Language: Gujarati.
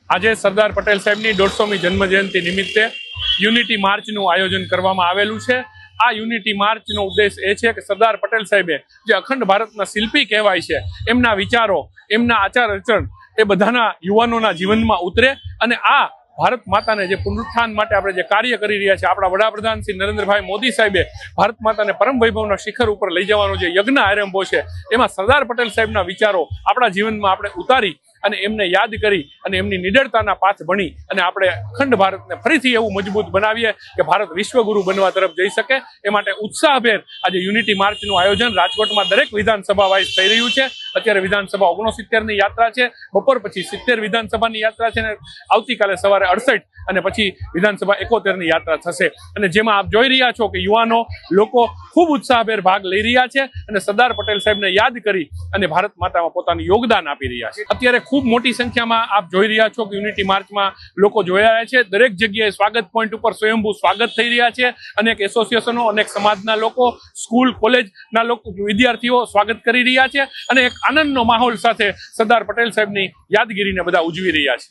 આજે સરદાર પટેલ સાહેબની 150મી જન્મ જયંતિ નિમિત્તે યુનિટી માર્ચનું આયોજન કરવામાં આવેલું છે। આ યુનિટી માર્ચનો ઉદ્દેશ એ છે કે સરદાર પટેલ સાહેબે જે અખંડ ભારતના શિલ્પી કહેવાય છે, એમના વિચારો, એમના આચાર આચરણ એ બધાના યુવાનોના જીવનમાં ઉતરે અને આ ભારત માતાને જે પુનરુત્થાન માટે આપણે જે કાર્ય કરી રહ્યા છે, આપણા વડાપ્રધાન શ્રી નરેન્દ્રભાઈ મોદી સાહેબે ભારત માતાને પરમ વૈભવના શિખર ઉપર લઈ જવાનો જે યજ્ઞ આરંભો છે, એમાં સરદાર પટેલ સાહેબના વિચારો આપણા જીવનમાં આપણે ઉતારી અને એમને યાદ કરી અને એમની નિડરતાના પાથ ભણી અને આપણે અખંડ ભારતને ફરીથી એવું મજબૂત બનાવીએ કે ભારત વિશ્વગુરુ બનવા તરફ જઈ શકે। એ માટે ઉત્સાહભેર આજે યુનિટી માર્ચનું આયોજન રાજકોટમાં દરેક વિધાનસભા વાઇઝ થઈ રહ્યું છે। અત્યારે વિધાનસભા 69ની યાત્રા છે, બપોર પછી 70 વિધાનસભાની યાત્રા છે, આવતીકાલે સવારે 68 અને પછી વિધાનસભા 71ની યાત્રા થશે। અને જેમાં આપ જોઈ રહ્યા છો કે યુવાનો લોકો ખૂબ ઉત્સાહભેર ભાગ લઈ રહ્યા છે અને સરદાર પટેલ સાહેબને યાદ કરી અને ભારત માતામાં પોતાનું યોગદાન આપી રહ્યા છે। અત્યારે ખૂબ મોટી સંખ્યામાં આપ જોઈ રહ્યા છો કે યુનિટી માર્ચમાં લોકો જોયા રહ્યા છે। દરેક જગ્યાએ સ્વાગત પોઈન્ટ ઉપર સ્વયંભૂ સ્વાગત થઈ રહ્યા છે। અનેક એસોસિએશનો, અનેક સમાજના લોકો, સ્કૂલ કોલેજના લોકો, વિદ્યાર્થીઓ સ્વાગત કરી રહ્યા છે અને એક આનંદનો માહોલ સાથે સરદાર પટેલ સાહેબની યાદગીરીને બધા ઉજવી રહ્યા છે।